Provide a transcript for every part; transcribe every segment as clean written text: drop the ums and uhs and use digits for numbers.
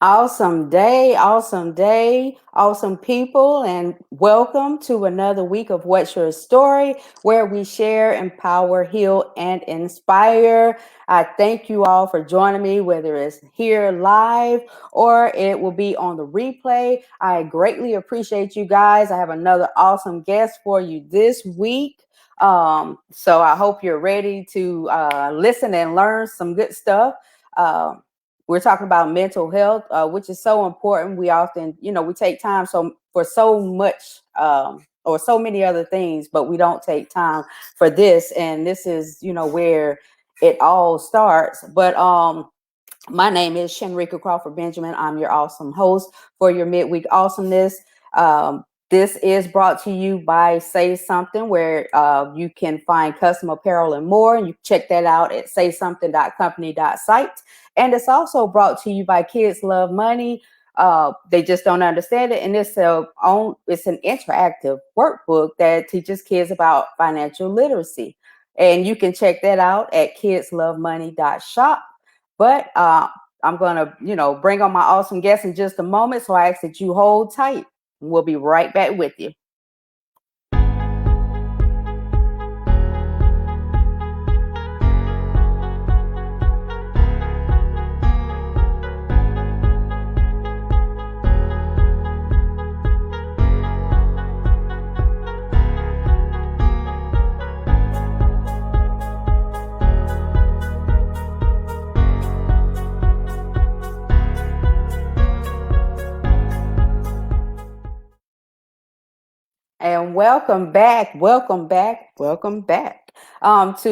Awesome day, awesome people, and welcome to another week of What's Your Story, where we share, empower, heal, and inspire. I thank you all for joining me, whether it's here live or it will be on the replay. I greatly appreciate you guys. I have another awesome guest for you this week. So I hope you're ready to listen and learn some good stuff. Um, we're talking about mental health, which is so important. We often, we take time for so much or so many other things, but we don't take time for this. And this is, where it all starts. But my name is Shenrika Crawford Benjamin. I'm your awesome host for your midweek awesomeness. This is brought to you by Say Something, where you can find custom apparel and more. And you check that out at saysomething.company.site. And it's also brought to you by Kids Love Money. They just don't understand it. And it's an interactive workbook that teaches kids about financial literacy. And you can check that out at kidslovemoney.shop. But I'm going to, bring on my awesome guest in just a moment. So I ask that you hold tight. We'll be right back with you. And welcome back to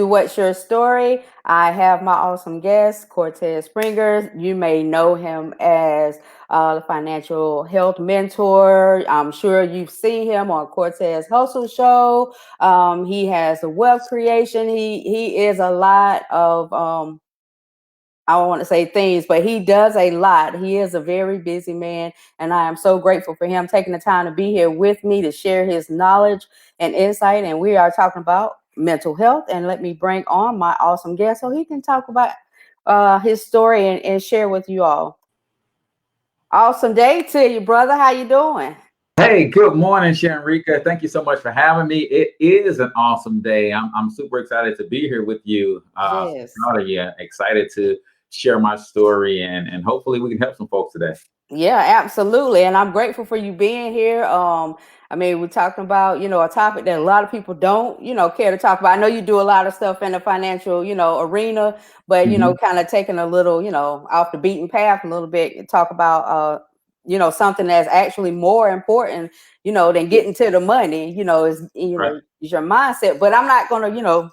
What's Your Story. I have my awesome guest, Cortez Springer. You may know him as the financial health mentor. I'm sure you've seen him on Cortez Hustle Show. He has a wealth creation. He is a lot of I don't want to say things, but he does a lot. He is a very busy man, and I am so grateful for him taking the time to be here with me to share his knowledge and insight. And we are talking about mental health. And let me bring on my awesome guest so he can talk about his story and share with you all. Awesome day to you, brother. How you doing? Hey, good morning, Shanrika. Thank you so much for having me. It is an awesome day. I'm super excited to be here with you. Yes. Proud of you. Excited to share my story and hopefully we can help some folks today. Yeah, absolutely. And I'm grateful for you being here. I mean, we're talking about, a topic that a lot of people don't, care to talk about. I know you do a lot of stuff in the financial, arena, but, Mhm. kind of taking a little, off the beaten path a little bit and talk about, something that's actually more important, than getting to the money, Right. is your mindset. But I'm not going to,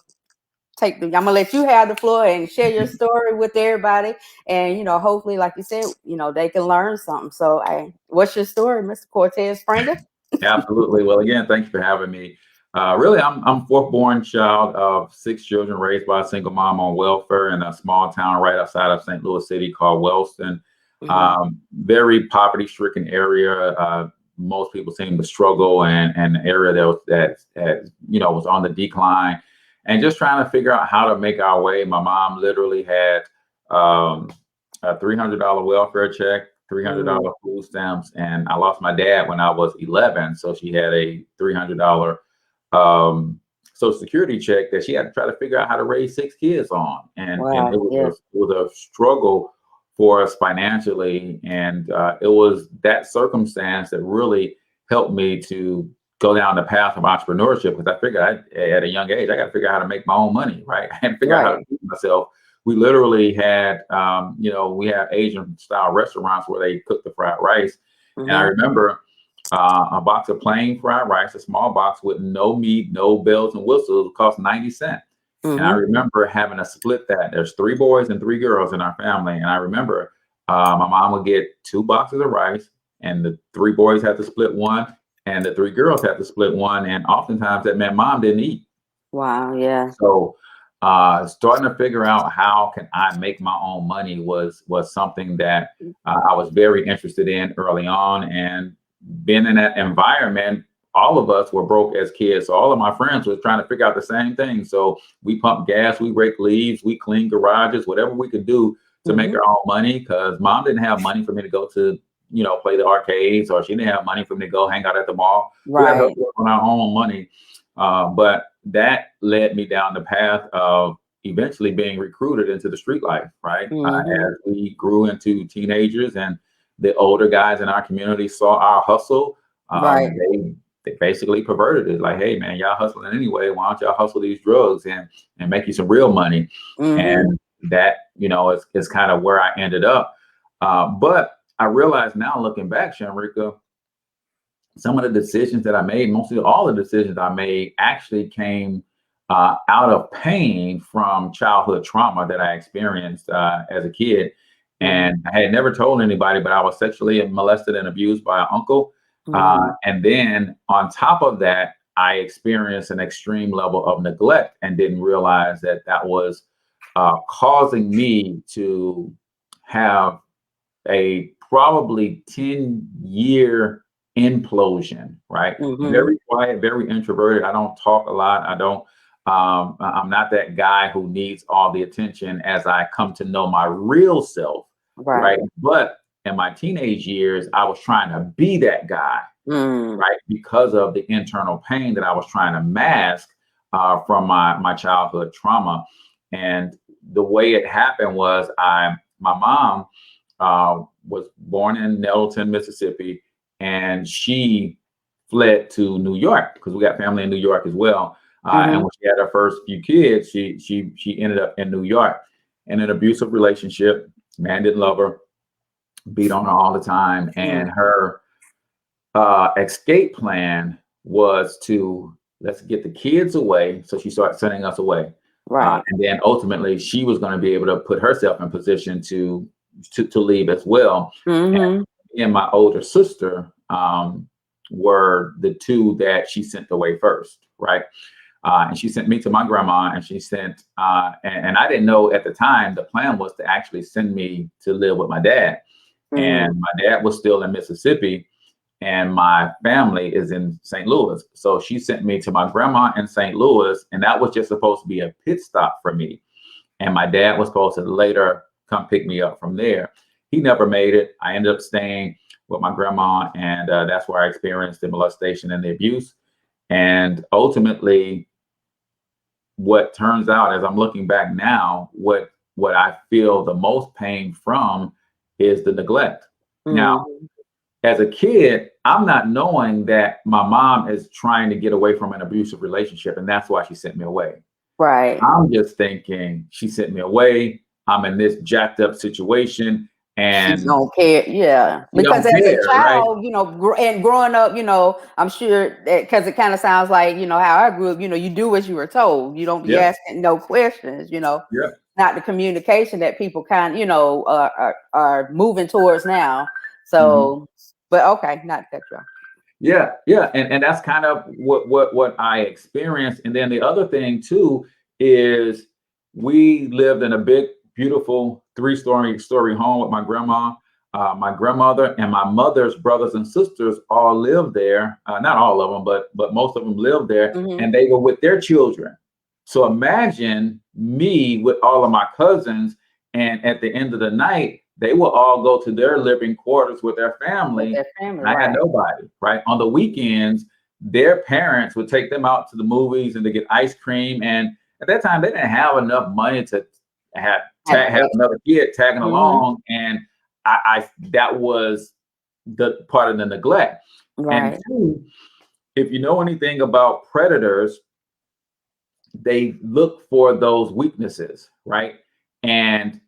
I'm gonna let you have the floor and share your story with everybody, and hopefully, like you said, they can learn something. So, what's your story, Mr. Cortez Springer? Absolutely. Well, again, thank you for having me. Really, I'm fourth born child of six children raised by a single mom on welfare in a small town right outside of St. Louis City called Wellston. Hmm. Very poverty-stricken area. Most people seem to struggle, and an area that was on the decline, and just trying to figure out how to make our way. My mom literally had um, a $300 welfare check, Hmm. $300 food stamps, and I lost my dad when I was 11. So she had a $300 um, Social Security check that she had to try to figure out how to raise six kids on, and Wow. Yeah. it was a struggle for us financially, and it was that circumstance that really helped me to go down the path of entrepreneurship because I figured at a young age I got to figure out how to make my own money, right? I had to figure out how to Right. feed myself. We literally had, we have Asian style restaurants where they cook the fried rice. And I Hmm. remember a box of plain fried rice, a small box with no meat, no bells and whistles, cost 90 cents. And I Hmm. remember having to split that. There's three boys and three girls in our family. And I remember my mom would get two boxes of rice, and the three boys had to split one, and the three girls had to split one. And oftentimes that meant mom didn't eat. Wow. Yeah. So starting to figure out how can I make my own money was something that I was very interested in early on, and being in that environment, all of us were broke as kids. So all of my friends were trying to figure out the same thing. So we pumped gas, we raked leaves, we cleaned garages, whatever we could do to make Mhm. her own money, because mom didn't have money for me to go to, play the arcades, or she didn't have money for me to go hang out at the mall. We had to Right. work on our own money. But that led me down the path of eventually being recruited into the street life, right? Mhm. As we grew into teenagers, and the older guys in our community saw our hustle, Right. they basically perverted it. Like, hey man, y'all hustling anyway. Why don't y'all hustle these drugs and make you some real money? Mhm. And that, is kind of where I ended up. But I realize now, looking back, Shamrika, some of the decisions that I made, mostly all the decisions I made, actually came out of pain from childhood trauma that I experienced as a kid. Mhm. And I had never told anybody, but I was sexually molested and abused by an uncle. Mhm. And then on top of that, I experienced an extreme level of neglect and didn't realize that that was causing me to have a probably 10-year implosion, right? Mhm. Very quiet, very introverted. I don't talk a lot. I'm not that guy who needs all the attention as I come to know my real self, Right. right? But in my teenage years, I was trying to be that guy, Mm. right? Because of the internal pain that I was trying to mask from my childhood trauma. And the way it happened was my mom was born in Nettleton, Mississippi, and she fled to New York because we got family in New York as well. And Mhm. when she had her first few kids, she ended up in New York in an abusive relationship. Man didn't love her, beat on her all the time, Mm. and her escape plan was to let's get the kids away. So she started sending us away. Right. And then ultimately she was going to be able to put herself in position to leave as well. And Mhm. me and my older sister were the two that she sent away first, right? And she sent me to my grandma, and she sent, and I didn't know at the time the plan was to actually send me to live with my dad. Mm. And my dad was still in Mississippi, and my family is in St. Louis. So she sent me to my grandma in St. Louis, and that was just supposed to be a pit stop for me. And my dad was supposed to later come pick me up from there. He never made it. I ended up staying with my grandma, and that's where I experienced the molestation and the abuse. And ultimately, what turns out, as I'm looking back now, what I feel the most pain from is the neglect. Now, Mhm. as a kid, I'm not knowing that my mom is trying to get away from an abusive relationship, and that's why she sent me away. Right. I'm just thinking she sent me away. I'm in this jacked up situation, She and don't care, yeah, she because don't as a care, right? child, and growing up, I'm sure that because it kind of sounds like how I grew up. You do as you were told. You don't be Yep, asking no questions. yep. Not the communication that people are moving towards now. Mhm. So, but okay, not to cut you off. Yeah, yeah, and that's kind of what I experienced. And then the other thing too is we lived in a big, beautiful three-story home with my grandma, my grandmother, and my mother's brothers and sisters all lived there. Not all of them, but most of them lived there, Mhm. and they were with their children. So imagine me with all of my cousins, and at the end of the night, they will all go to their living quarters with their With family, their family, and I had right? nobody, right? On the weekends, their parents would take them out to the movies and to get ice cream. And at that time, they didn't have enough money to Have have another kid tagging Mhm. along. And that was the part of the neglect. And Right. two, if you know anything about predators, they look for those weaknesses, right? And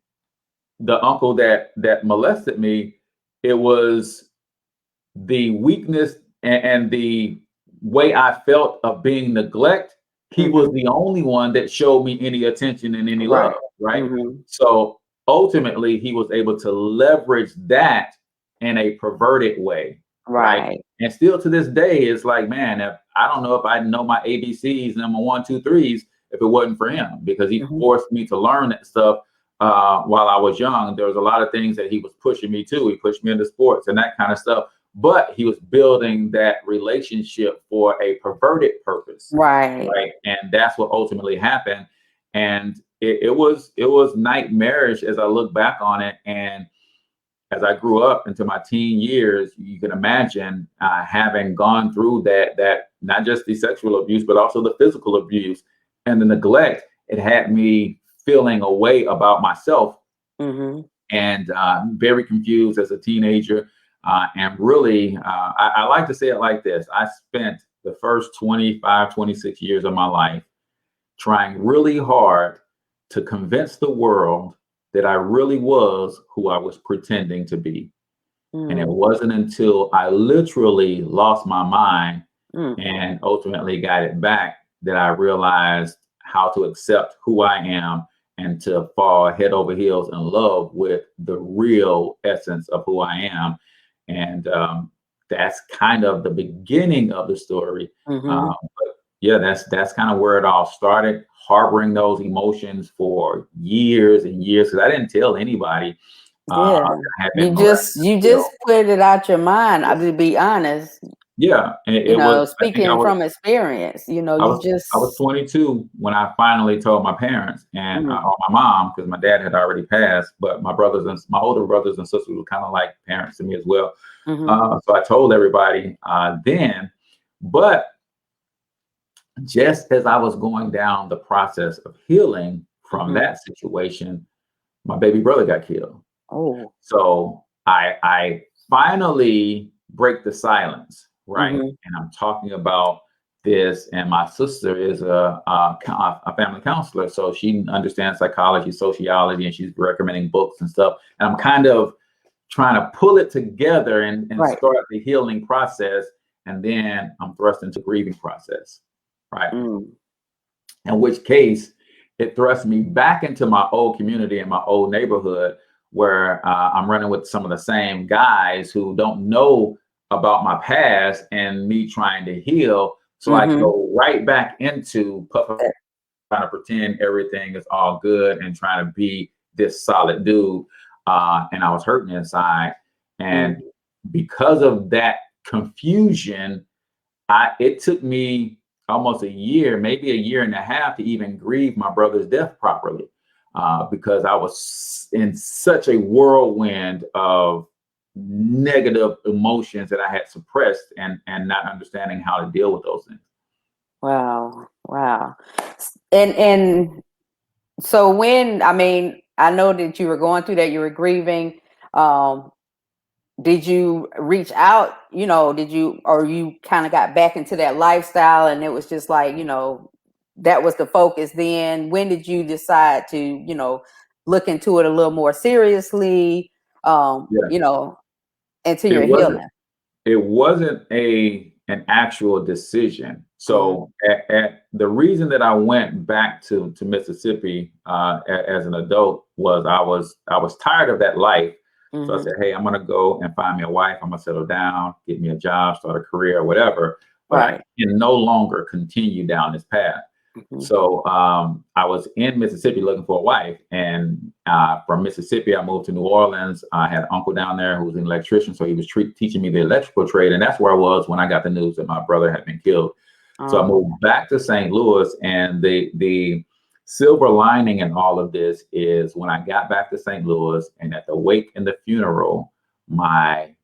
the uncle that molested me, it was the weakness and the way I felt of being neglect. He was Mhm. the only one that showed me any attention and any Right. love, right? Mhm. So ultimately, he was able to leverage that in a perverted way, right? Right. And still to this day, it's like, man, if I don't know if I know my ABCs, number one, two, threes, if it wasn't for him, because he Mhm. forced me to learn that stuff while I was young. There was a lot of things that he was pushing me to. He pushed me into sports and that kind of stuff, but he was building that relationship for a perverted purpose, Right. right? And that's what ultimately happened. And it was nightmarish as I look back on it. And as I grew up into my teen years, you can imagine having gone through that not just the sexual abuse, but also the physical abuse and the neglect. It had me feeling a way about myself Mm-hmm. and very confused as a teenager. And really, I like to say it like this: I spent the first 25, 26 years of my life trying really hard to convince the world that I really was who I was pretending to be. And it Mm. wasn't until I literally lost my mind Mm. and ultimately got it back that I realized how to accept who I am and to fall head over heels in love with the real essence of who I am. And that's kind of the beginning of the story. Mm-hmm. But yeah, that's kind of where it all started. Harboring those emotions for years and years because I didn't tell anybody Yeah. I had been You molested. just you You know, just put it out your mind. To be honest, yeah, it was. I think speaking from experience, I you was I was just 22 when I finally told my parents and mm, or my mom because my dad had already passed, but my older brothers and sisters were kind of like parents to me as well. hmm So I told everybody then, but just as I was going down the process of healing from hmm that situation, my baby brother got killed. oh So I finally break the silence, right? hmm And I'm talking about this, and my sister is a family counselor, so she understands psychology, sociology, and she's recommending books and stuff. And I'm kind of trying to pull it together and right. start the healing process, and then I'm thrust into grieving process, right? Mm. In which case it thrusts me back into my old community and my old neighborhood where I'm running with some of the same guys who don't know about my past and me trying to heal. So I hmm go right back into trying to pretend everything is all good and trying to be this solid dude. And I was hurting inside. And mm. because of that confusion, it took me almost a year, maybe a year and a half to even grieve my brother's death properly, because I was in such a whirlwind of negative emotions that I had suppressed and not understanding how to deal with those things. Wow, wow. And so when I know that you were going through that, you were grieving. Um, did you reach out? Did you or you kind of got back into that lifestyle, and it was just like that was the focus. Then when did you decide to look into it a little more seriously? Yeah, Into it your wasn't. healing. It wasn't a an actual decision. Mm-hmm. So the reason that I went back to Mississippi as an adult was I was tired of that life. So I Mm-hmm. said, hey, I'm gonna go and find me a wife. I'm gonna settle down, get me a job, start a career, whatever. But I Right. can no longer continue down this path. Mm-hmm. So I was in Mississippi looking for a wife, and from Mississippi, I moved to New Orleans. I had an uncle down there who was an electrician, so he was teaching me the electrical trade, and that's where I was when I got the news that my brother had been killed. So I Oh. moved back to St. Louis, and the silver lining in all of this is when I got back to St. Louis, and at the wake and the funeral, my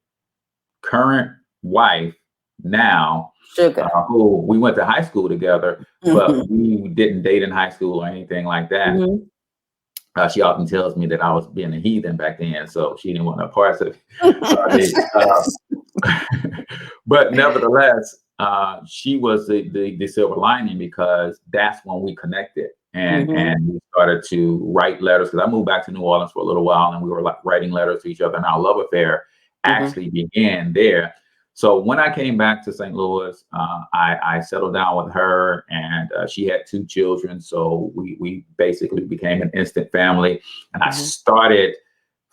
current wife now, Sugar. who we went to high school together, but Mm-hmm. we didn't date in high school or anything like that. Mm-hmm. She often tells me that I was being a heathen back then, so she didn't want no parts of it. So I did. But nevertheless, she was the silver lining because that's when we connected Mm-hmm. and we started to write letters. Because I moved back to New Orleans for a little while, and we were like writing letters to each other, and our love affair Mm-hmm. actually began there. So when I came back to St. Louis, I settled down with her, and she had two children. So we basically became an instant family, and I Mm-hmm. started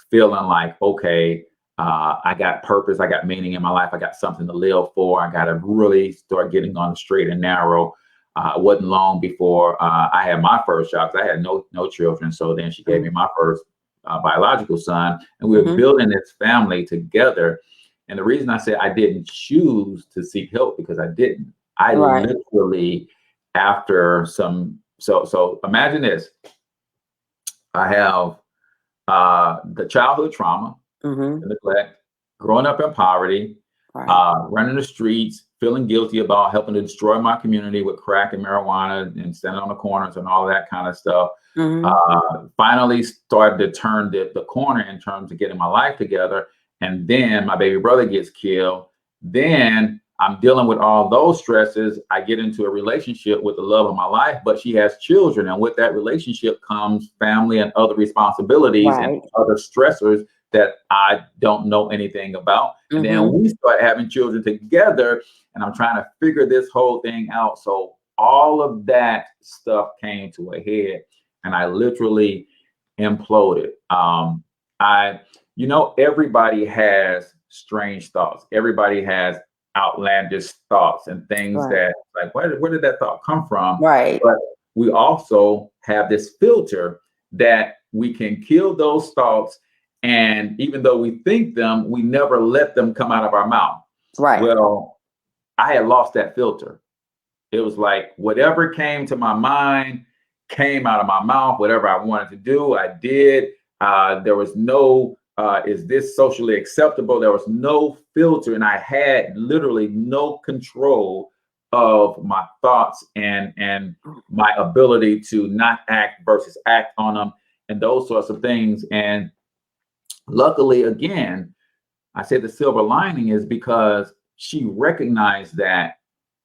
feeling like, okay, I got purpose, I got meaning in my life, I got something to live for. I got to really start getting on the straight and narrow. It wasn't long before I had my first child 'cause I had no children. So then she gave me my first biological son, and we were Mm-hmm. building this family together. And the reason I said I didn't choose to seek help because I didn't. I Right. literally, after some, so imagine this. I have the childhood trauma, Mm-hmm. the neglect, growing up in poverty, Right. running the streets, feeling guilty about helping to destroy my community with crack and marijuana and standing on the corners and all that kind of stuff. Mm-hmm. Finally started to turn the corner in terms of getting my life together. And then my baby brother gets killed. Then I'm dealing with all those stresses. I get into a relationship with the love of my life, but she has children. And with that relationship comes family and other responsibilities and Right. other stressors that I don't know anything about. And then Mm-hmm. we start having children together, and I'm trying to figure this whole thing out. So all of that stuff came to a head, and I literally imploded. I, everybody has strange thoughts. Everybody has outlandish thoughts and things Right. that, like, where did that thought come from? Right. But we also have this filter that we can kill those thoughts. And even though we think them, we never let them come out of our mouth. Right. Well, I had lost that filter. It was like whatever came to my mind came out of my mouth. Whatever I wanted to do, I did. There was no, is this socially acceptable? There was no filter, and I had literally no control of my thoughts and my ability to not act versus act on them and those sorts of things. And luckily, again, I say the silver lining is because she recognized that,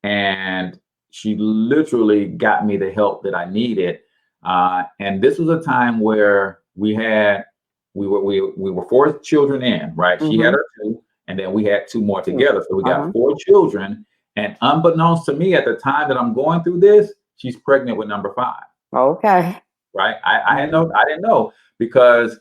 and she literally got me the help that I needed. And this was a time where we were four children in, right? She had Mm-hmm. her two, and then we had two more Two. together. So we got Uh-huh. four children. And unbeknownst to me at the time that I'm going through this, she's pregnant with number five, Okay. right? I had Mm-hmm. no, I didn't know because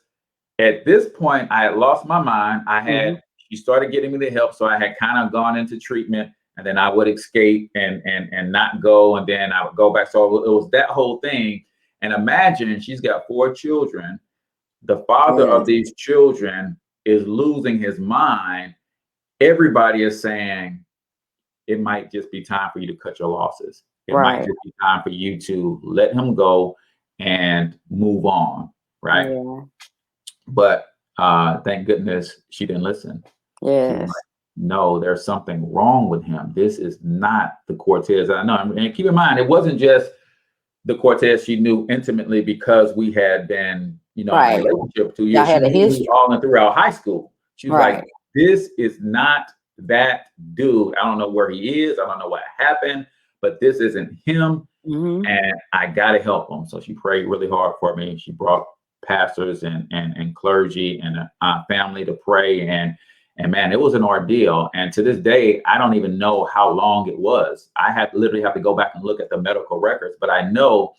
at this point, I had lost my mind. Mm-hmm. She started getting me the help, so I had kind of gone into treatment, and then I would escape and not go, and then I would go back. So it was that whole thing. And imagine she's got four children. The father of Yes. these children is losing his mind. Everybody is saying it might just be time for you to cut your losses. It might Right. just be time for you to let him go and move on, right? Yeah. But thank goodness she didn't listen. She was Yes. like, no, there's something wrong with him. This is not the Cortez I know. And keep in mind, it wasn't just the Cortez she knew intimately because we had been, in a Right. relationship for 2 years. Y'all She had a knew me history. all and throughout high school. She was like, Right. this is not that dude. I don't know where he is. I don't know what happened, but this isn't him. Mm-hmm. And I got to help him. So she prayed really hard for me. She brought pastors and clergy and family to pray. And man, it was an ordeal. And to this day, I don't even know how long it was. I had literally have to go back and look at the medical records, but I know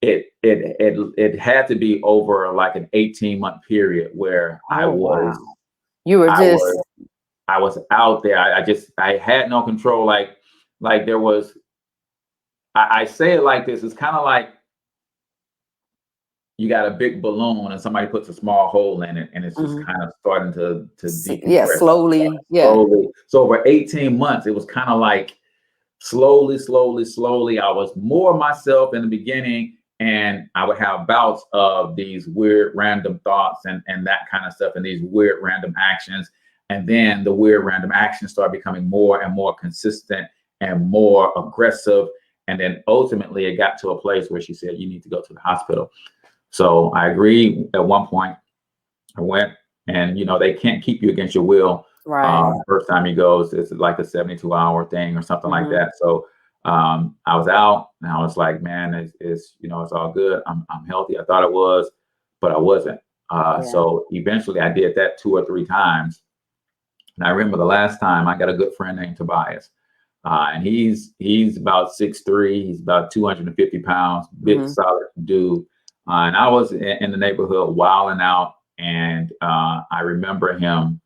it had to be over like an 18-month period where Oh wow. You were I just was I was out there. I had no control. Like there was I say it like this. It's kind of like you got a big balloon and somebody puts a small hole in it, and it's just mhm. kind of starting to Yeah, decompress slowly. Yeah. slowly. So over 18 months, it was kind of like slowly, slowly, slowly. I was more myself in the beginning, and I would have bouts of these weird random thoughts and that kind of stuff, and these weird random actions. And then the weird random actions start becoming more and more consistent and more aggressive. And then ultimately it got to a place where she said, you need to go to the hospital. So I agreed at one point. I went, and they can't keep you against your will. Right. First time he goes, it's like a 72-hour thing or something like Mhm. that. So I was out, and I was like, man, it's all good. I'm healthy. I thought it was, but I wasn't. Yeah. So eventually I did that 2 or 3 times. And I remember the last time I got a good friend named Tobias. And he's about 6'3". He's about 250 pounds, big Mhm. solid dude. And I was in the neighborhood wilding out, and I remember him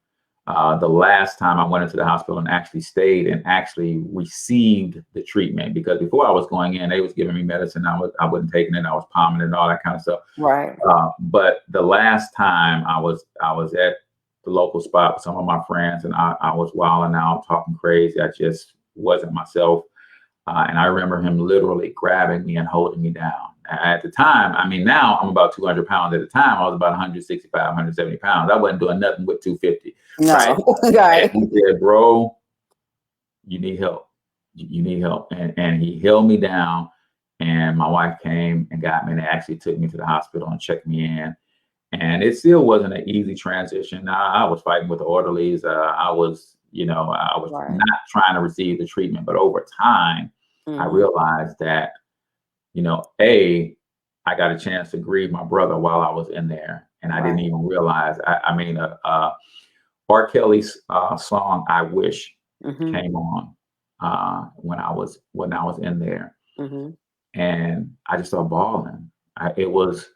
the last time I went into the hospital and actually stayed and actually received the treatment, because before I was going in, they was giving me medicine. I wasn't taking it. I was palming it and all that kind of stuff. Right. But the last time I was at the local spot with some of my friends, and I was wilding out, talking crazy. I just wasn't myself. And I remember him literally grabbing me and holding me down. at the time, I mean, now I'm about 200 pounds. At the time, I was about 165, 170 pounds. I wasn't doing nothing with 250, right? No. And Right. he said, bro, you need help. You need help. And he held me down. And my wife came and got me, and they actually took me to the hospital and checked me in. And it still wasn't an easy transition. I was fighting with the orderlies. I was, I was Right. not trying to receive the treatment. But over time, I Mm-hmm. realized that, A, I got a chance to grieve my brother while I was in there. And I didn't Right. even realize. I mean, R. Kelly's song "I Wish" Mm-hmm. came on when I was in there, Mm-hmm. and I just started bawling. It was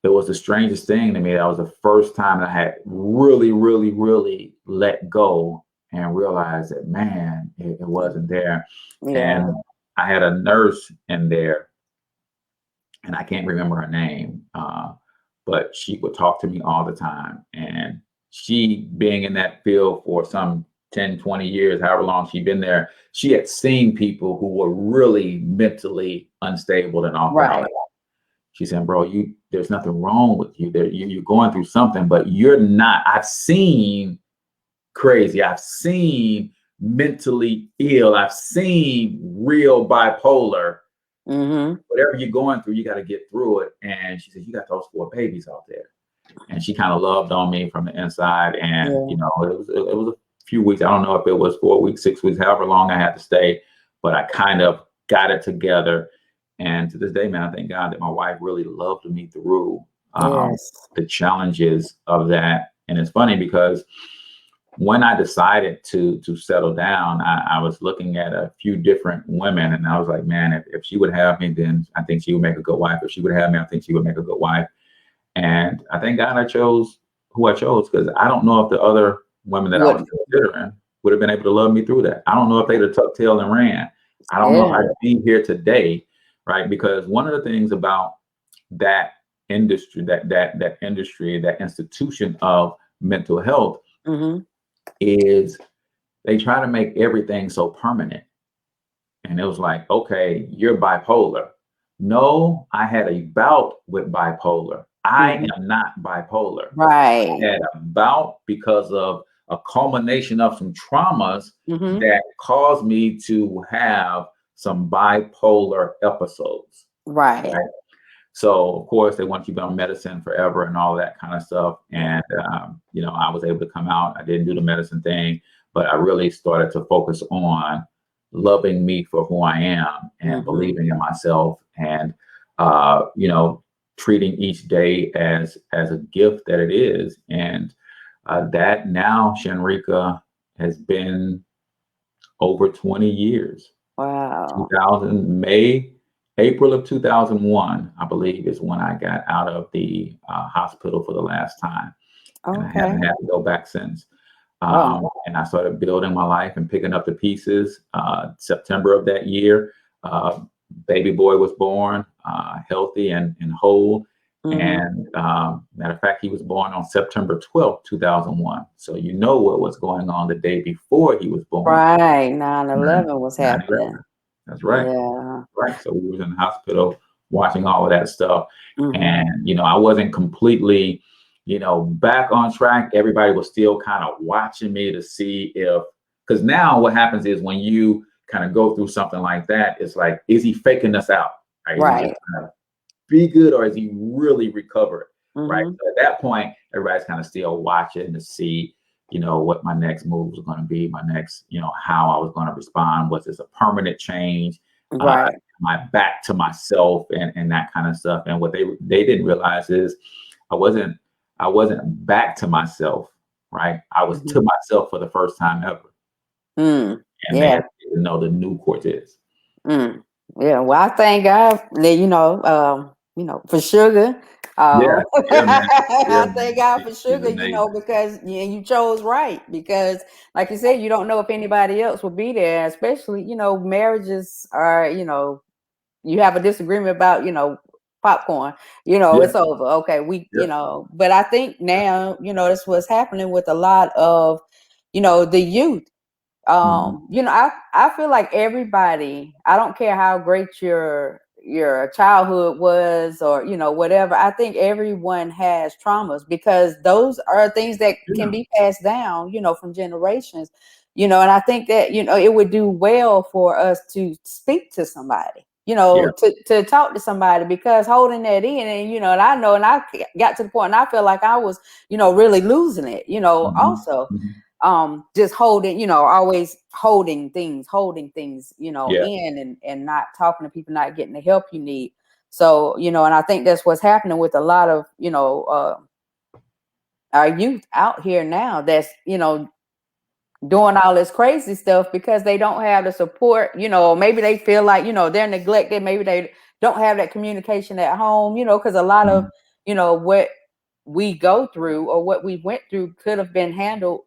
the strangest thing to me. That was the first time that I had really, really, really let go and realized that, man, it wasn't there. Yeah. And I had a nurse in there, and I can't remember her name, but she would talk to me all the time. And she, being in that field for some 10, 20 years, however long she'd been there, she had seen people who were really mentally unstable and off balance. Right. She said, bro, there's nothing wrong with you. You're going through something, but you're not. I've seen crazy. I've seen mentally ill. I've seen real bipolar. Mm-hmm. Whatever you're going through, you got to get through it. And she said, you got those 4 babies out there. And she kind of loved on me from the inside. And, Yeah. it was a few weeks. I don't know if it was 4 weeks, 6 weeks, however long I had to stay, but I kind of got it together. And to this day, man, I thank God that my wife really loved me through Yes. the challenges of that. And it's funny because when I decided to settle down, I was looking at a few different women, and I was like, man, if she would have me, then I think she would make a good wife. If she would have me, I think she would make a good wife. And I thank God I chose who I chose, because I don't know if the other women that I was What? considering would have been able to love me through that. I don't know if they'd have tucked tail and ran. I don't know if Yeah. I'd be here today, right? Because one of the things about that industry, that industry, that institution of mental health, Mm-hmm. is they try to make everything so permanent. And it was like, okay, you're bipolar. No, I had a bout with bipolar. I Mm-hmm. am not bipolar. I Right. had a bout because of a culmination of some traumas Mm-hmm. that caused me to have some bipolar episodes. Right. Right. So of course they want you to be on medicine forever and all that kind of stuff. Yeah. And I was able to come out. I didn't do the medicine thing, but I really started to focus on loving me for who I am and Mm-hmm. believing in myself, and uh, you know, treating each day as a gift that it is. And that now, Shanrika, has been over 20 years. Wow. 2000 May, April of 2001, I believe, is when I got out of the hospital for the last time, and I Okay. haven't had to go back since. Oh. And I started building my life and picking up the pieces. September of that year, uh, baby boy was born, healthy and whole. Mm-hmm. And matter of fact, he was born on September 12th, 2001. So you know what was going on the day before he was born. Right. 9/11 was 9/11. happening. That's right. Yeah. Right. So we was in the hospital watching all of that stuff. Mm-hmm. And, I wasn't completely, back on track. Everybody was still kind of watching me to see because now what happens is when you kind of go through something like that, it's like, is he faking us out? Right? Is he just Right. kind of be good, or is he really recovered? Right. Mm-hmm. So at that point, everybody's kind of still watching to see, what my next move was going to be, my next, how I was going to respond. Was this a permanent change? Right. My back to myself and that kind of stuff. And what they didn't realize is I wasn't I wasn't back to myself, right? I was Mm-hmm. to myself for the first time ever. Mm. And they Yeah. had to know the new Cortez. Mm. Yeah. Well, I thank God that for sugar. Yeah, yeah, man. Yeah, I thank man. God for He's sugar. amazing. Because you chose right. Because, like you said, you don't know if anybody else will be there. Especially, marriages are, you have a disagreement about, popcorn. Yeah. It's over. Okay, Yep. but I think now, that's what's happening with a lot of, the youth. Mhm. I feel like everybody, I don't care how great your your childhood was, or whatever. I think everyone has traumas because those are things that can Yeah. be passed down, from generations. And I think that it would do well for us to speak to somebody, Yeah. to talk to somebody, because holding that in, and I know, and I got to the point and I feel like I was really losing it, Mhm. also, Mhm. just holding, always holding things, Yeah. in, and not talking to people, not getting the help you need. So, and I think that's what's happening with a lot of, our youth out here now, that's, doing all this crazy stuff because they don't have the support, maybe they feel like, they're neglected. Maybe they don't have that communication at home, because a lot of, Mhm. what we go through or what we went through could have been handled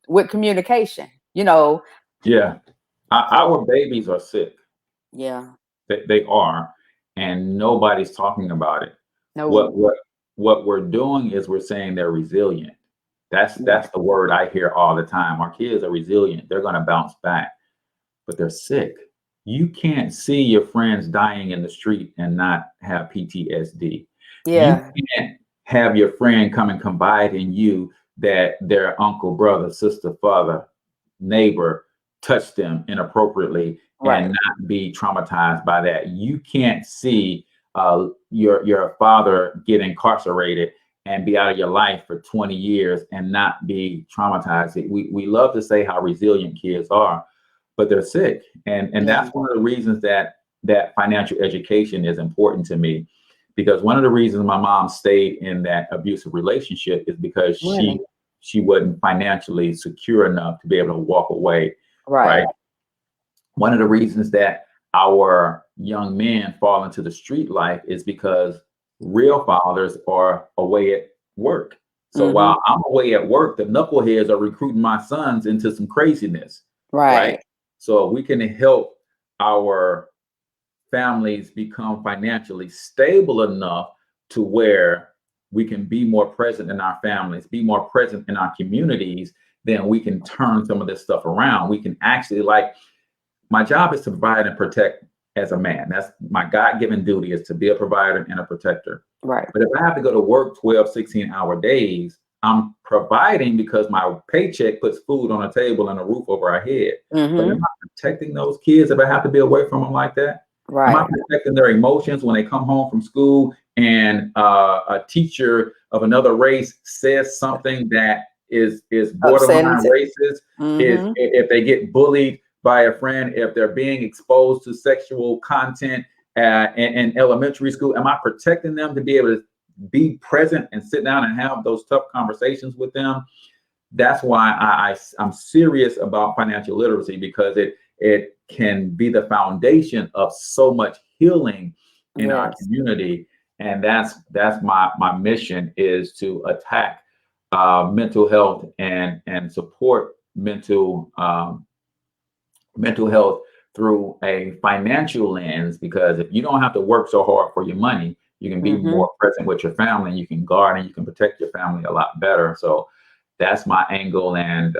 with communication, Yeah. So Our babies are sick. yeah, They are, and nobody's talking about it. What no, what what we're doing is we're saying they're resilient. yeah, That's the word I hear all the time. Our kids are resilient. They're going to bounce back, but they're sick. You can't see your friends dying in the street and not have PTSD. You yeah, can't have your friend come and confide in you that their uncle, brother, sister, father, neighbor touched them inappropriately and right, not be traumatized by that. You can't see your father get incarcerated and be out of your life for 20 years and not be traumatized. We love to say how resilient kids are, but they're sick. And yeah, that's one of the reasons that financial education is important to me, because one of the reasons my mom stayed in that abusive relationship is because really, she wasn't financially secure enough to be able to walk away, right, right? One of the reasons that our young men fall into the street life is because real fathers are away at work. So mm-hmm, while I'm away at work, the knuckleheads are recruiting my sons into some craziness, right? right, So we can help our families become financially stable enough to where we can be more present in our families, be more present in our communities, then we can turn some of this stuff around. We can actually, like, my job is to provide and protect as a man. That's my God-given duty, is to be a provider and a protector. right, But if I have to go to work 12, 16-hour days, I'm providing because my paycheck puts food on the table and a roof over our head. But am mm-hmm, I protecting those kids if I have to be away from them like that? Am I right, protecting their emotions when they come home from school and a teacher of another race says something that is upsetting, borderline racist? Is mm-hmm, if they get bullied by a friend, if they're being exposed to sexual content in elementary school, am I protecting them to be able to be present and sit down and have those tough conversations with them? That's why I'm serious about financial literacy, because it can be the foundation of so much healing in our yes, community. And that's my mission, is to attack mental health and support mental health through a financial lens, because if you don't have to work so hard for your money, you can be mm-hmm, more present with your family, and you can guard and you can protect your family a lot better. So that's my angle. And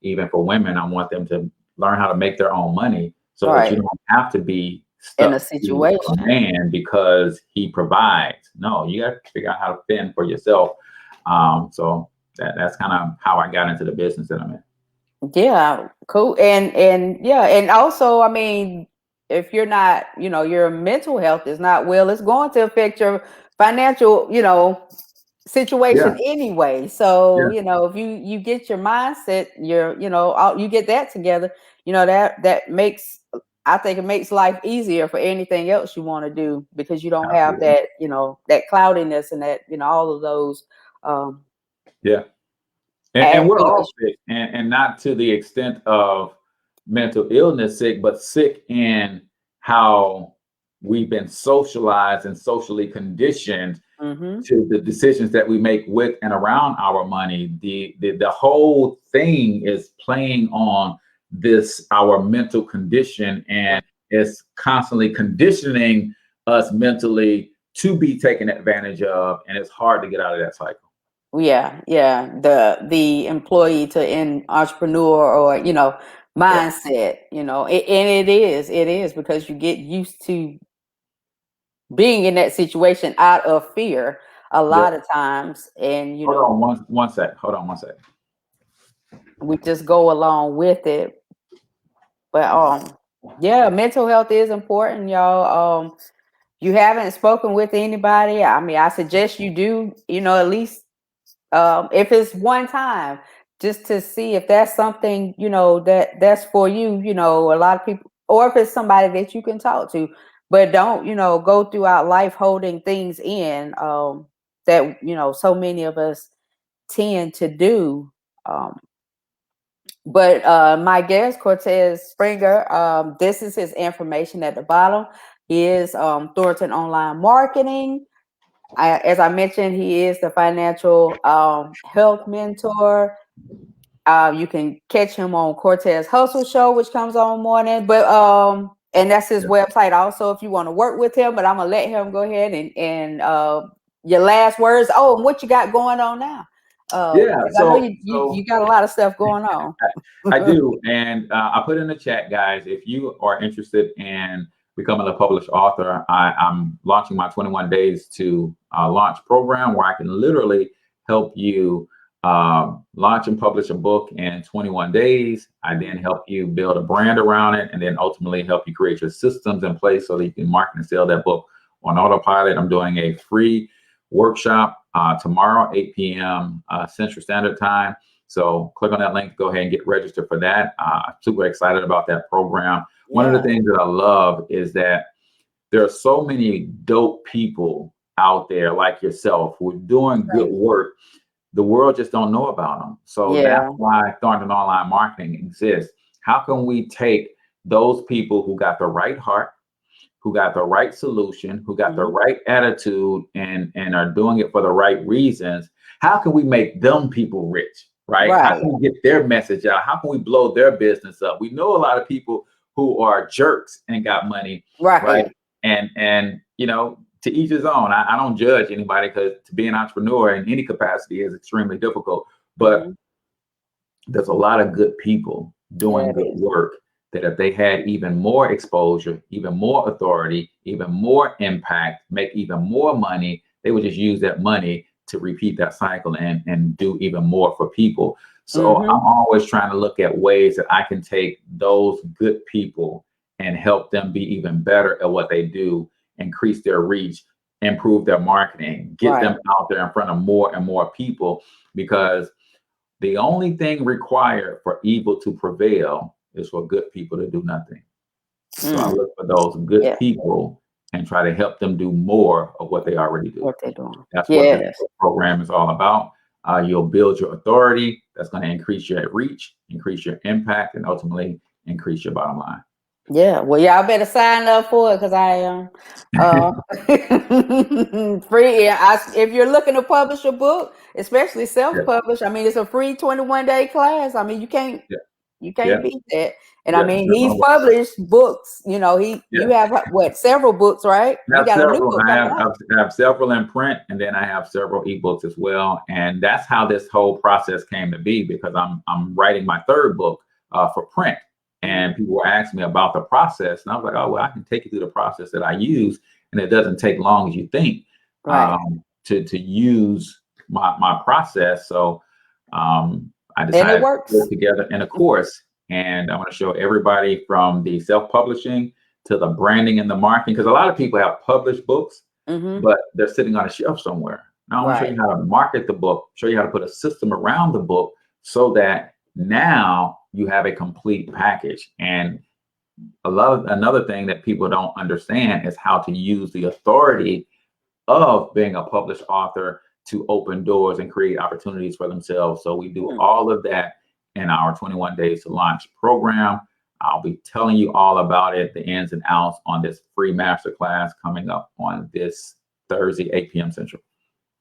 even for women, I want them to learn how to make their own money so that you right, don't have to be in a stuck to a situation. man because he provides. No, you got to figure out how to fend for yourself. So that's kind of how I got into the business that I'm in. Yeah, cool. And yeah, and also, I mean, if you're not, your mental health is not well, it's going to affect your financial, Yeah, situation anyway. So, yeah, if you get your mindset, you get that together, that makes, I think it makes life easier for anything else you want to do, because you don't have absolutely. that, that cloudiness and that, all of those um Yeah. And add we're to your all sick, and not to the extent of mental illness sick, but sick in how we've been socialized and socially conditioned mm-hmm. to the decisions that we make with and around our money. The whole thing is playing on this, our mental condition, and it's constantly conditioning us mentally to be taken advantage of, and it's hard to get out of that cycle. Yeah, yeah. The employee to end entrepreneur, or Yeah. mindset, and it is because you get used to being in that situation out of fear a Yeah. lot of times, and Hold on one sec. Hold on one sec. we just go along with it. But yeah, mental health is important, y'all. You haven't spoken with anybody, I mean, I suggest you do, at least if it's one time, just to see if that's something, that's for you. A lot of people, or if it's somebody that you can talk to, but don't, go throughout life holding things in, that, so many of us tend to do. But my guest, Cortez Springer, this is his information at the bottom. He is Thornton Online Marketing. As I mentioned, he is the financial health mentor. You can catch him on Cortez Hustle Show, which comes on morning. But and that's his Yeah. website also if you want to work with him. But I'm gonna let him go ahead and your last words. Oh, and what you got going on now? Yeah. Because I know So you got a lot of stuff going on. I do, and I put in the chat, guys. If you are interested in becoming a published author, I'm launching my 21 days to launch program where I can literally help you launch and publish a book in 21 days. I then help you build a brand around it, and then ultimately help you create your systems in place so that you can market and sell that book on autopilot. I'm doing a free workshop tomorrow, 8 p.m. Central Standard Time. So click on that link, go ahead and get registered for that. Super excited about that program. One of the things that I love is that there are so many dope people out there like yourself who are doing good Thank you. work. The world just don't know about them. So that's Yeah. why Thornton Online Marketing exists. How can we take those people who got the right heart, who got the right solution, who got the Mhm. right attitude, and are doing it for the right reasons? How can we make them people rich, right? How Right. can we get their message out? How can we blow their business up? We know a lot of people who are jerks and got money, right? Right. And to each his own. I don't judge anybody, because to be an entrepreneur in any capacity is extremely difficult. But Hmm. there's a lot of good people Yeah, doing it good is. work that if they had even more exposure, even more authority, even more impact, make even more money, they would just use that money to repeat that cycle and do even more for people. So I'm Hmm. always trying to look at ways that I can take those good people and help them be even better at what they do, increase their reach, improve their marketing, get Right. them out there in front of more and more people, because the only thing required for evil to prevail is for good people to do nothing. So I Mm. look for those good Yeah. people and try to help them do more of what they already do. What they're doing. That's what this Yes. program is all about. You'll build your authority. That's going to increase your reach, increase your impact, and ultimately increase your bottom line. Yeah. Well, y'all better sign up for it because I am free. Yeah, if you're looking to publish a book, especially Yeah, self-published, I mean, it's a free 21-day class. I mean, yeah, you yeah, can't beat that. And I yeah. mean, That's he's all. published books. You Yeah. have what, several books, right? I You have got a new several. book coming out. I have several in print, and then I have several ebooks as well. And that's how this whole process came to be, because I'm writing my third book for print, Mhm. and people were asking me about the process, and I was like, oh well, I can take you through the process that I use, and it doesn't take long as you think Right. to use my process. So I And it decided to put works. it together in a course, and I want to show everybody from the self-publishing to the branding and the marketing, because a lot of people have published books, Hmm. but they're sitting on a shelf somewhere. Now I want to show Right. you how to market the book, show you how to put a system around the book so that now you have a complete package. And another thing that people don't understand is how to use the authority of being a published author to open doors and create opportunities for themselves. So we do Mm. all of that in our 21 Days to Launch program. I'll be telling you all about it, the ins and outs, on this free masterclass coming up on this Thursday, 8 p.m. Central.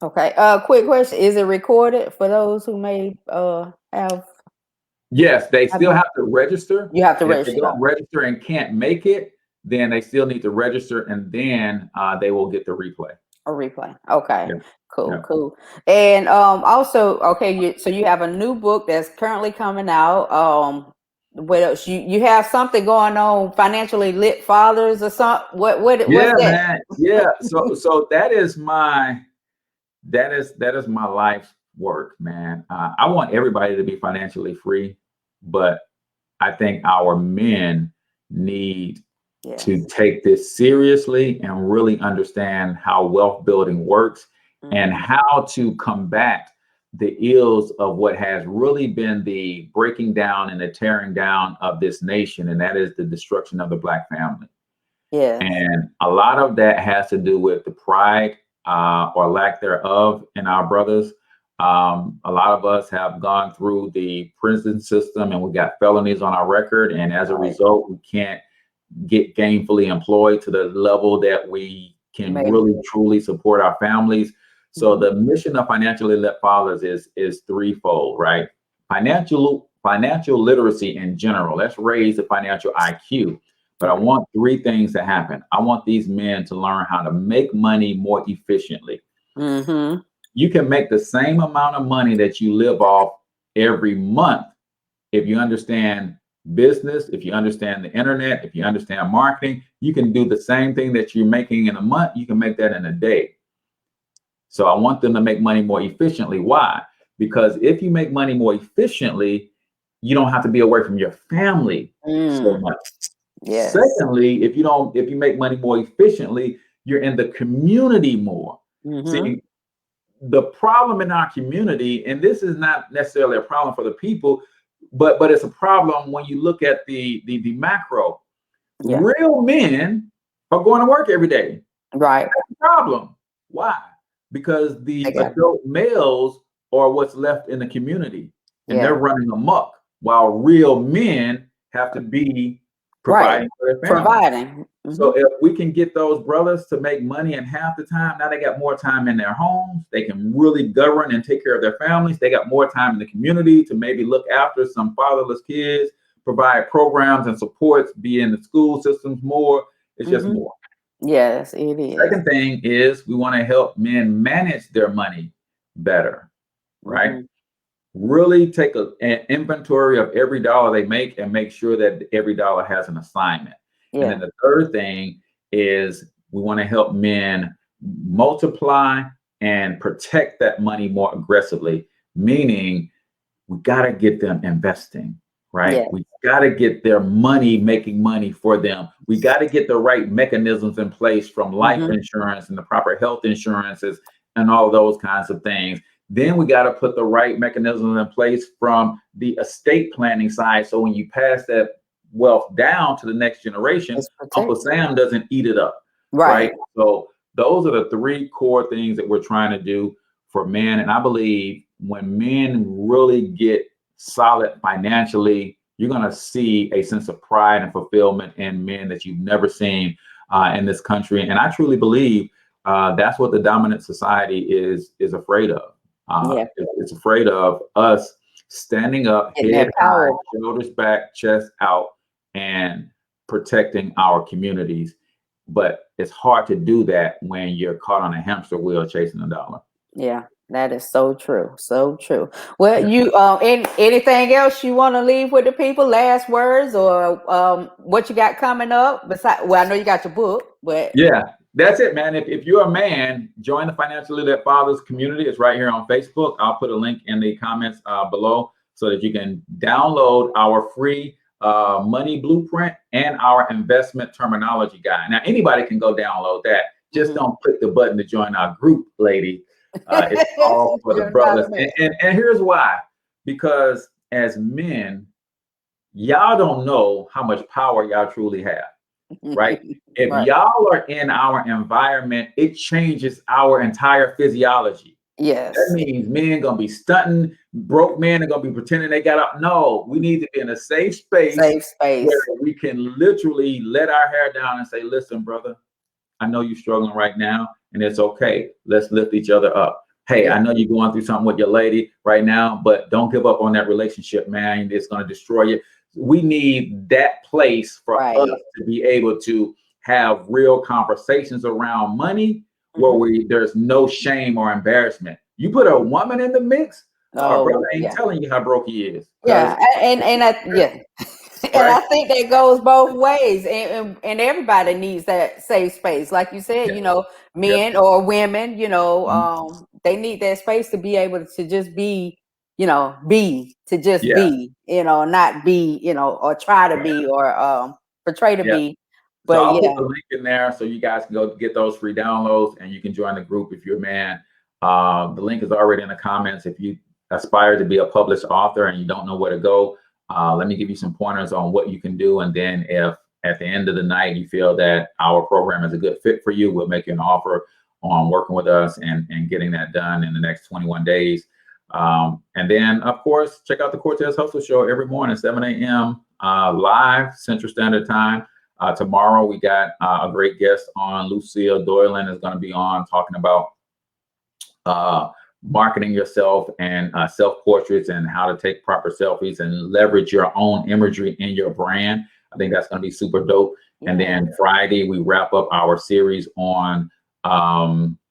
Okay. Quick question: is it recorded for those who may Yes, they have still have to register. you have to If they register don't register and can't make it, then they still need to register, and then they will get the replay. a replay? Okay. Yeah, Cool, yeah. cool. And also, okay, so you have a new book that's currently coming out. What else? You have something going on, financially lit fathers or something? What's Yeah, that? man. Yeah. So that is my life's work, man. I want everybody to be financially free, but I think our men need to Yes. take this seriously and really understand how wealth building works and Hmm. how to combat the ills of what has really been the breaking down and the tearing down of this nation, and that is the destruction of the Black family. Yes. And a lot of that has to do with the pride or lack thereof in our brothers. A lot of us have gone through the prison system and we got felonies on our record. And as a Right. result, we can't get gainfully employed to the level that we can Maybe. really truly support our families. So Hmm. the mission of financially lit fathers is threefold, right? Financial literacy in general. Let's raise the financial IQ. But I Right. want three things to happen. I want these men to learn how to make money more efficiently. Hmm. You can make the same amount of money that you live off every month if you understand business, if you understand the internet, if you understand marketing. You can do the same thing that you're making in a month, you can make that in a day. So I want them to make money more efficiently. Why? Because if you make money more efficiently, you don't have to be away from your family so Mm. much. Yes. Secondly, if you make money more efficiently, you're in the community more. Hmm. See, the problem in our community, and this is not necessarily a problem for the people, but it's a problem when you look at the macro. Yeah. Real men are going to work every day. Right. That's the problem. Why? Because I the got. adult males are what's left in the community, and they're Yeah. running amok, while real men have to be Right. providing for their family. Providing. Hmm. So if we can get those brothers to make money in half the time, now they got more time in their homes. They can really govern and take care of their families. They got more time in the community to maybe look after some fatherless kids, provide programs and supports, be in the school systems more. It's just Hmm. more. Yes, it is. Second thing is we want to help men manage their money better, right? Hmm. Really take an inventory of every dollar they make and make sure that every dollar has an assignment. And then Yeah. the third thing is we want to help men multiply and protect that money more aggressively, meaning we got to get them investing, right? Yeah. We got to get their money making money for them. We got to get the right mechanisms in place from life Hmm. insurance and the proper health insurances and all those kinds of things. Then we got to put the right mechanisms in place from the estate planning side. So when you pass that wealth down to the next generation, It's Uncle protected. Sam doesn't eat it up, Right. right? So those are the three core things that we're trying to do for men. And I believe when men really get solid financially, you're going to see a sense of pride and fulfillment in men that you've never seen in this country. And I truly believe that's what the dominant society is afraid of. Yeah. It's afraid of us standing up, Getting head that high, power. shoulders back, chest out, and protecting our communities. But it's hard to do that when you're caught on a hamster wheel chasing a dollar. Yeah. That is so true. So true. Well, Yeah. you anything else you want to leave with the people? Last words or what you got coming up? Besides, well, I know you got your book, but Yeah, that's it, man. If you're a man, join the Financially Lit Fathers community. It's right here on Facebook. I'll put a link in the comments below so that you can download our free money blueprint and our investment terminology guide. Now, anybody can go download that. Just Mhm. don't click the button to join our group, lady. It's all for the You're not brothers. a man. And here's why. Because as men, y'all don't know how much power y'all truly have, right? If Right. y'all are in our environment, it changes our entire physiology. That Yes. means men gonna be stunting, broke men are gonna be pretending they got up. No, we need to be in a safe space Safe where space. we can literally let our hair down and say, listen, brother, I know you're struggling right now, and it's okay. Let's lift each other up. Hey, Yeah. I know you're going through something with your lady right now, but don't give up on that relationship, man. It's going to destroy you. We need that place for us Right. to be able to have real conversations around money where Hmm. there's no shame or embarrassment. You put a woman in the mix, a brother Oh ain't yeah. telling you how broke he is because Yeah. And I, yeah. And Right. I think that goes both ways, and everybody needs that safe space, like you said. Yeah. Yeah. Men or women, Mhm. they need that space to be able to just be, be to just Yeah. be, not be, or try to be or portray to Yeah. be. So But I'll put yeah, the link in there so you guys can go get those free downloads and you can join the group if you're a man. The link is already in the comments. If you aspire to be a published author and you don't know where to go, let me give you some pointers on what you can do. And then if at the end of the night you feel that our program is a good fit for you, we'll make you an offer on working with us and getting that done in the next 21 days. And then, of course, check out the Cortez Hustle Show every morning, 7 a.m. Live Central Standard Time. Tomorrow we got a great guest on. Lucille Doylan is going to be on talking about uh, marketing yourself and self-portraits and how to take proper selfies and leverage your own imagery in your brand. I think that's going to be super dope. And yeah, then Friday we wrap up our series on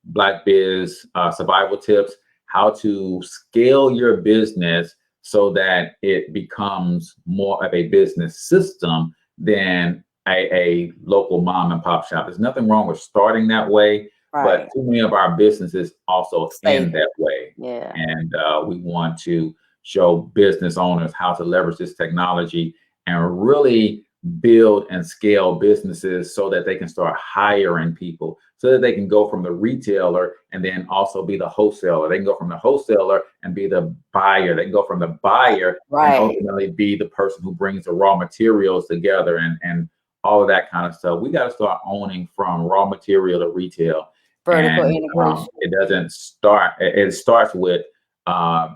Black Biz survival tips, how to scale your business so that it becomes more of a business system than a local mom and pop shop. There's nothing wrong with starting that way, but right. too many of our businesses also Stay end there. that way. Yeah, And we want to show business owners how to leverage this technology and really build and scale businesses so that they can start hiring people, so that they can go from the retailer and then also be the wholesaler. They can go from the wholesaler and be the buyer. They can go from the buyer and right. ultimately be the person who brings the raw materials together and all of that kind of stuff. We got to start owning from raw material to retail. Vertical And integration. it doesn't start, it starts with uh,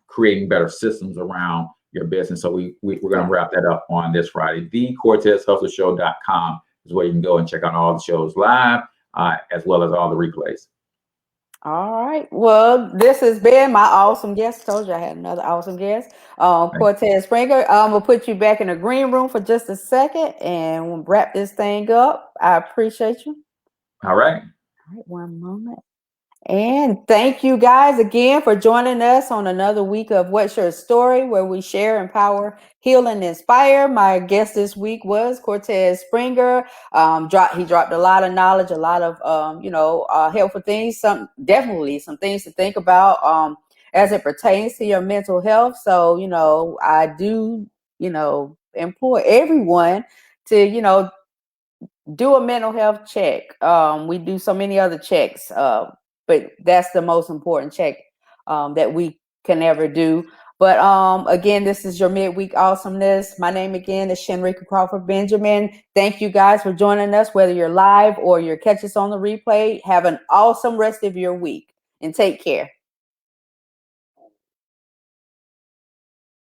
creating better systems around your business. So we're going to Yeah. wrap that up on this Friday. TheCortezHustleShow.com is where you can go and check out all the shows live, as well as all the replays. All right. Well, this has been my awesome guest. Told you I had another awesome guest, Thank Cortez Springer. We'll put you back in the green room for just a second and we'll wrap this thing up. I appreciate you. you. All right. All right, one moment. And thank you guys again for joining us on another week of What's Your Story, where we share, empower, heal, and inspire. My guest this week was Cortez Springer. He dropped a lot of knowledge, a lot of helpful things. Definitely some things to think about as it pertains to your mental health. So I do implore everyone to do a mental health check. We do so many other checks, but that's the most important check that we can ever do. But again, this is your midweek awesomeness. My name again is Shenrika Crawford Benjamin. Thank you guys for joining us, whether you're live or you're catch us on the replay. Have an awesome rest of your week and take care.